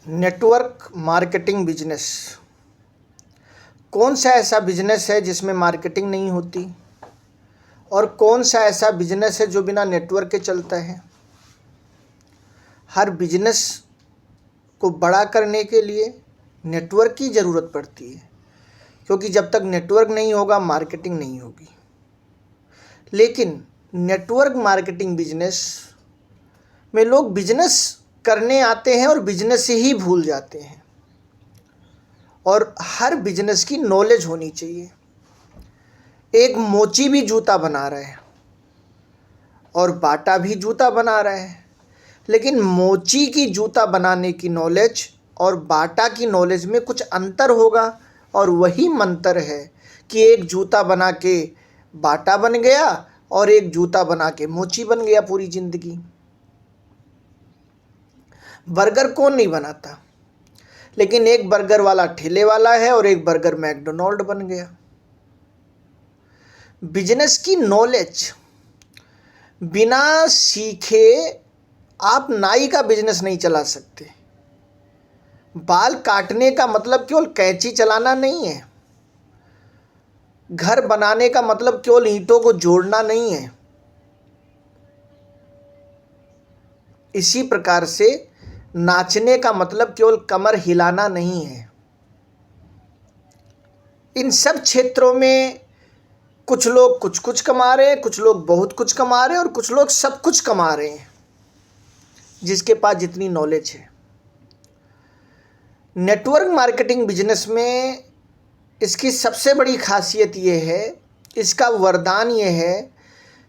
Network marketing business कौन सा ऐसा बिजनेस है जिसमें मार्केटिंग नहीं होती और कौन सा ऐसा बिजनेस है जो बिना नेटवर्क के चलता है। हर बिजनेस को बड़ा करने के लिए नेटवर्क की ज़रूरत पड़ती है, क्योंकि जब तक नेटवर्क नहीं होगा मार्केटिंग नहीं होगी। लेकिन नेटवर्क मार्केटिंग बिजनेस में लोग बिजनेस करने आते हैं और बिजनेस से ही भूल जाते हैं। और हर बिजनेस की नॉलेज होनी चाहिए। एक मोची भी जूता बना रहा है और बाटा भी जूता बना रहा है, लेकिन मोची की जूता बनाने की नॉलेज और बाटा की नॉलेज में कुछ अंतर होगा। और वही मंत्र है कि एक जूता बना के बाटा बन गया और एक जूता बना के मोची बन गया पूरी ज़िंदगी। बर्गर कौन नहीं बनाता, लेकिन एक बर्गर वाला ठेले वाला है और एक बर्गर मैकडोनाल्ड बन गया। बिजनेस की नॉलेज बिना सीखे आप नाई का बिजनेस नहीं चला सकते। बाल काटने का मतलब केवल कैंची चलाना नहीं है। घर बनाने का मतलब केवल ईंटों को जोड़ना नहीं है। इसी प्रकार से नाचने का मतलब केवल कमर हिलाना नहीं है। इन सब क्षेत्रों में कुछ लोग कुछ कुछ कमा रहे हैं, कुछ लोग बहुत कुछ कमा रहे हैं और कुछ लोग सब कुछ कमा रहे हैं, जिसके पास जितनी नॉलेज है। नेटवर्क मार्केटिंग बिजनेस में इसकी सबसे बड़ी खासियत ये है, इसका वरदान ये है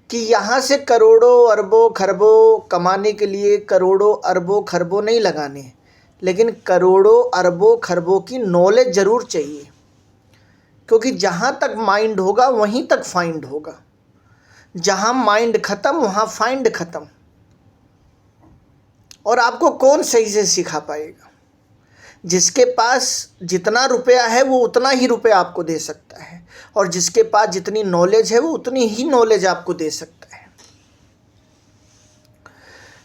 कि यहाँ से करोड़ों अरबों खरबों कमाने के लिए करोड़ों अरबों खरबों नहीं लगाने, लेकिन करोड़ों अरबों खरबों की नॉलेज ज़रूर चाहिए। क्योंकि जहाँ तक माइंड होगा वहीं तक फाइंड होगा। जहाँ माइंड ख़त्म वहाँ फाइंड ख़त्म। और आपको कौन सही से सिखा पाएगा? जिसके पास जितना रुपया है वो उतना ही रुपया आपको दे सकता है, और जिसके पास जितनी नॉलेज है वो उतनी ही नॉलेज आपको दे सकता है।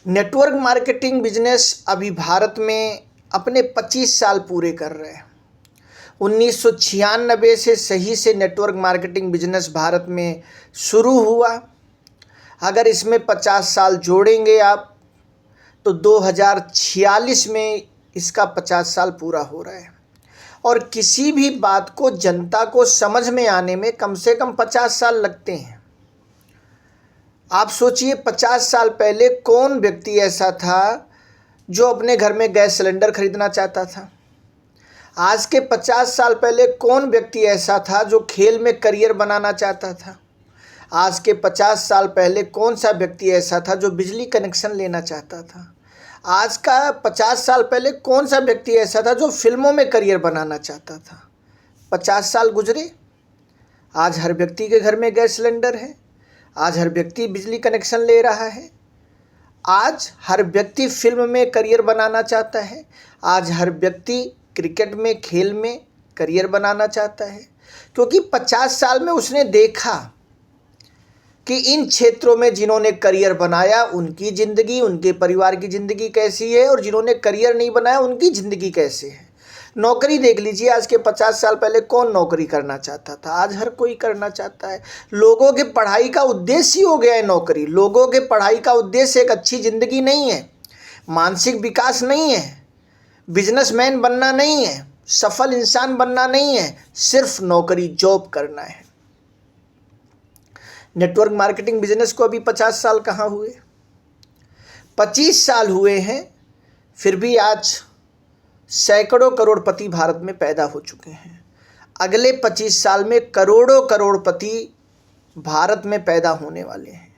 नेटवर्क मार्केटिंग बिजनेस अभी भारत में अपने 25 साल पूरे कर रहे हैं। 1996 से सही से नेटवर्क मार्केटिंग बिजनेस भारत में शुरू हुआ। अगर इसमें 50 साल जोड़ेंगे आप तो 2046 में इसका 50 साल पूरा हो रहा है। और किसी भी बात को जनता को समझ में आने में कम से कम 50 साल लगते हैं। आप सोचिए, 50 साल पहले कौन व्यक्ति ऐसा था जो अपने घर में गैस सिलेंडर खरीदना चाहता था? आज के 50 साल पहले कौन व्यक्ति ऐसा था जो खेल में करियर बनाना चाहता था? आज के 50 साल पहले कौन सा व्यक्ति ऐसा था जो बिजली कनेक्शन लेना चाहता था? आज का 50 साल पहले कौन सा व्यक्ति ऐसा था जो फिल्मों में करियर बनाना चाहता था? 50 साल गुजरे, आज हर व्यक्ति के घर में गैस सिलेंडर है। आज हर व्यक्ति बिजली कनेक्शन ले रहा है। आज हर व्यक्ति फिल्म में करियर बनाना चाहता है। आज हर व्यक्ति क्रिकेट में, खेल में करियर बनाना चाहता है, क्योंकि 50 साल में उसने देखा कि इन क्षेत्रों में जिन्होंने करियर बनाया उनकी ज़िंदगी, उनके परिवार की ज़िंदगी कैसी है, और जिन्होंने करियर नहीं बनाया उनकी ज़िंदगी कैसे है। नौकरी देख लीजिए, आज के 50 साल पहले कौन नौकरी करना चाहता था? आज हर कोई करना चाहता है। लोगों के पढ़ाई का उद्देश्य ही हो गया है नौकरी। लोगों के पढ़ाई का उद्देश्य एक अच्छी ज़िंदगी नहीं है, मानसिक विकास नहीं है, बिजनेसमैन बनना नहीं है, सफल इंसान बनना नहीं है, सिर्फ नौकरी जॉब करना है। नेटवर्क मार्केटिंग बिजनेस को अभी 50 साल कहाँ हुए? 25 साल हुए हैं, फिर भी आज सैकड़ों करोड़पति भारत में पैदा हो चुके हैं। अगले 25 साल में करोड़ों करोड़पति भारत में पैदा होने वाले हैं।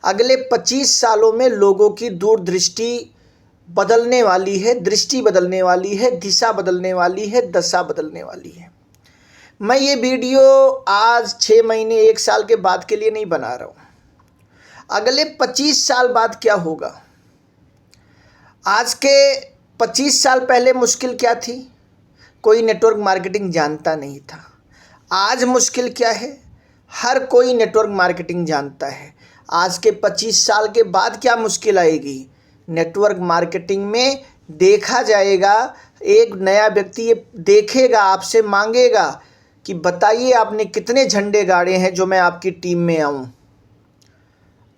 अगले 25 सालों में लोगों की दूरदृष्टि बदलने वाली है, दृष्टि बदलने वाली है, दिशा बदलने वाली है, दशा बदलने वाली है। मैं ये वीडियो आज 6 महीने 1 साल के बाद के लिए नहीं बना रहा हूँ। अगले 25 साल बाद क्या होगा? आज के 25 साल पहले मुश्किल क्या थी? कोई नेटवर्क मार्केटिंग जानता नहीं था। आज मुश्किल क्या है? हर कोई नेटवर्क मार्केटिंग जानता है। आज के 25 साल के बाद क्या मुश्किल आएगी? नेटवर्क मार्केटिंग में देखा जाएगा एक नया व्यक्ति ये देखेगा, आपसे मांगेगा कि बताइए आपने कितने झंडे गाड़े हैं जो मैं आपकी टीम में आऊं,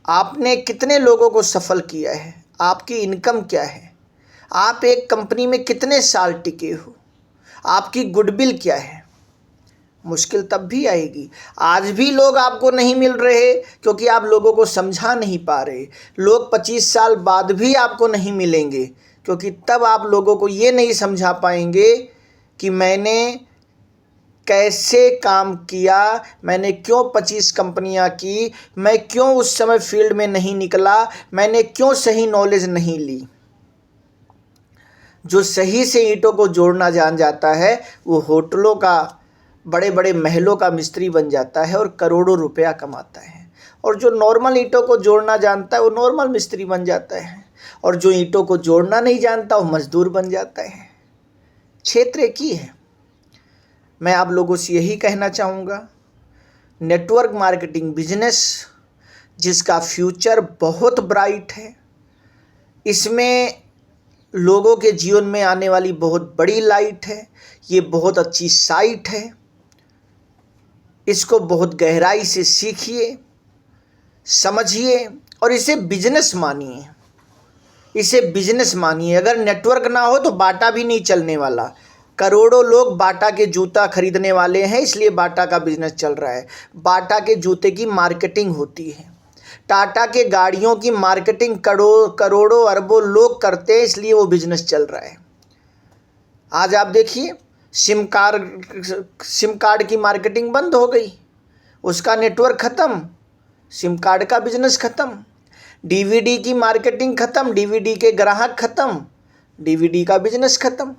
आपने कितने लोगों को सफल किया है, आपकी इनकम क्या है, आप एक कंपनी में कितने साल टिके हो, आपकी गुडविल क्या है। मुश्किल तब भी आएगी। आज भी लोग आपको नहीं मिल रहे क्योंकि आप लोगों को समझा नहीं पा रहे। लोग 25 साल बाद भी आपको नहीं मिलेंगे क्योंकि तब आप लोगों को ये नहीं समझा पाएंगे कि मैंने कैसे काम किया, मैंने क्यों 25 कंपनियां की, मैं क्यों उस समय फील्ड में नहीं निकला, मैंने क्यों सही नॉलेज नहीं ली। जो सही से ईंटों को जोड़ना जान जाता है वो होटलों का, बड़े बड़े महलों का मिस्त्री बन जाता है और करोड़ों रुपया कमाता है। और जो नॉर्मल ईंटों को जोड़ना जानता है वो नॉर्मल मिस्त्री बन जाता है, और जो ईंटों को जोड़ना नहीं जानता वो मजदूर बन जाता है। क्षेत्र एक ही है। मैं आप लोगों से यही कहना चाहूँगा, नेटवर्क मार्केटिंग बिजनेस जिसका फ्यूचर बहुत ब्राइट है, इसमें लोगों के जीवन में आने वाली बहुत बड़ी लाइट है, ये बहुत अच्छी साइट है, इसको बहुत गहराई से सीखिए, समझिए और इसे बिजनेस मानिए, इसे बिजनेस मानिए। अगर नेटवर्क ना हो तो बाटा भी नहीं चलने वाला। करोड़ों लोग बाटा के जूता खरीदने वाले हैं, इसलिए बाटा का बिजनेस चल रहा है। बाटा के जूते की मार्केटिंग होती है, टाटा के गाड़ियों की मार्केटिंग करोड़ों अरबों लोग करते हैं, इसलिए वो बिजनेस चल रहा है। आज आप देखिए सिम कार्ड की मार्केटिंग बंद हो गई, उसका नेटवर्क ख़त्म, सिम कार्ड का बिजनेस ख़त्म। डीवीडी की मार्केटिंग ख़त्म, डीवीडी के ग्राहक ख़त्म, डीवीडी का बिजनेस ख़त्म।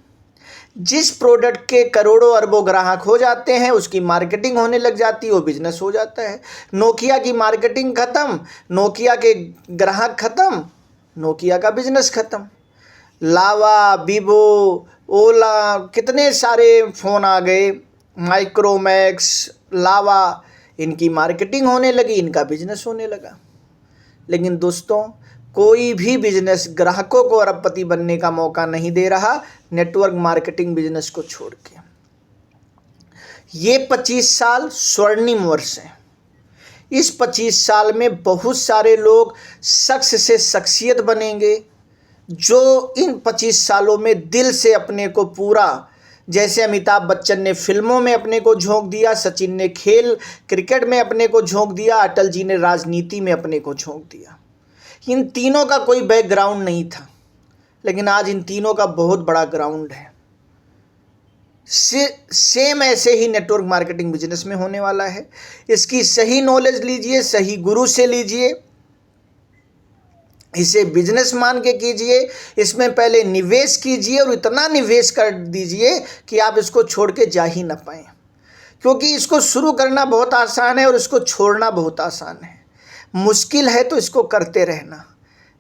जिस प्रोडक्ट के करोड़ों अरबों ग्राहक हो जाते हैं उसकी मार्केटिंग होने लग जाती है, वो बिजनेस हो जाता है। नोकिया की मार्केटिंग ख़त्म, नोकिया के ग्राहक ख़त्म, नोकिया का बिजनेस ख़त्म। लावा, वीवो, ओला, कितने सारे फ़ोन आ गए, माइक्रोमैक्स, लावा, इनकी मार्केटिंग होने लगी, इनका बिजनेस होने लगा। लेकिन दोस्तों, कोई भी बिजनेस ग्राहकों को अरबपति बनने का मौका नहीं दे रहा नेटवर्क मार्केटिंग बिजनेस को छोड़ के। ये 25 साल स्वर्णिम वर्ष है। इस 25 साल में बहुत सारे लोग शख्स से शख्सियत बनेंगे जो इन 25 सालों में दिल से अपने को पूरा, जैसे अमिताभ बच्चन ने फिल्मों में अपने को झोंक दिया, सचिन ने क्रिकेट में अपने को झोंक दिया, अटल जी ने राजनीति में अपने को झोंक दिया। इन तीनों का कोई बैकग्राउंड नहीं था, लेकिन आज इन तीनों का बहुत बड़ा ग्राउंड है। सेम ऐसे ही नेटवर्क मार्केटिंग बिजनेस में होने वाला है। इसकी सही नॉलेज लीजिए, सही गुरु से लीजिए, इसे बिजनेस मान के कीजिए, इसमें पहले निवेश कीजिए और इतना निवेश कर दीजिए कि आप इसको छोड़ के जा ही ना पाएँ, क्योंकि इसको शुरू करना बहुत आसान है और इसको छोड़ना बहुत आसान है। मुश्किल है तो इसको करते रहना,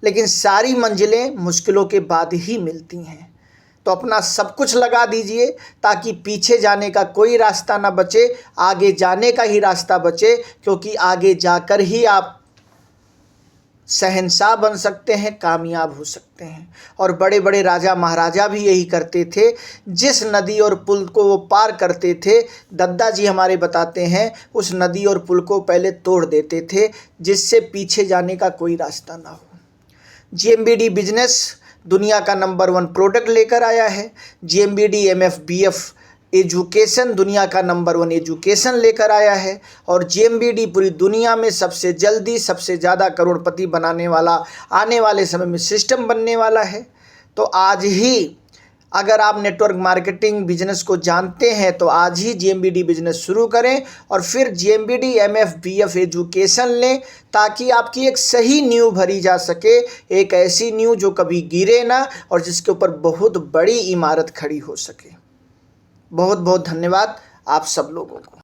लेकिन सारी मंजिलें मुश्किलों के बाद ही मिलती हैं। तो अपना सब कुछ लगा दीजिए ताकि पीछे जाने का कोई रास्ता ना बचे, आगे जाने का ही रास्ता बचे, क्योंकि आगे जाकर ही आप शहंशाह बन सकते हैं, कामयाब हो सकते हैं। और बड़े बड़े राजा महाराजा भी यही करते थे। जिस नदी और पुल को वो पार करते थे, दद्दा जी हमारे बताते हैं, उस नदी और पुल को पहले तोड़ देते थे जिससे पीछे जाने का कोई रास्ता ना हो। GMBD बिजनेस दुनिया का नंबर 1 प्रोडक्ट लेकर आया है। GMBD MFBF एजुकेशन दुनिया का नंबर 1 एजुकेशन लेकर आया है। और GMBD पूरी दुनिया में सबसे जल्दी सबसे ज़्यादा करोड़पति बनाने वाला आने वाले समय में सिस्टम बनने वाला है। तो आज ही अगर आप नेटवर्क मार्केटिंग बिजनेस को जानते हैं तो आज ही GMBD बिजनेस शुरू करें और फिर GMBD MFBF एजुकेशन लें, ताकि आपकी एक सही नींव भरी जा सके, एक ऐसी नींव जो कभी गिरे ना और जिसके ऊपर बहुत बड़ी इमारत खड़ी हो सके। बहुत बहुत धन्यवाद आप सब लोगों को।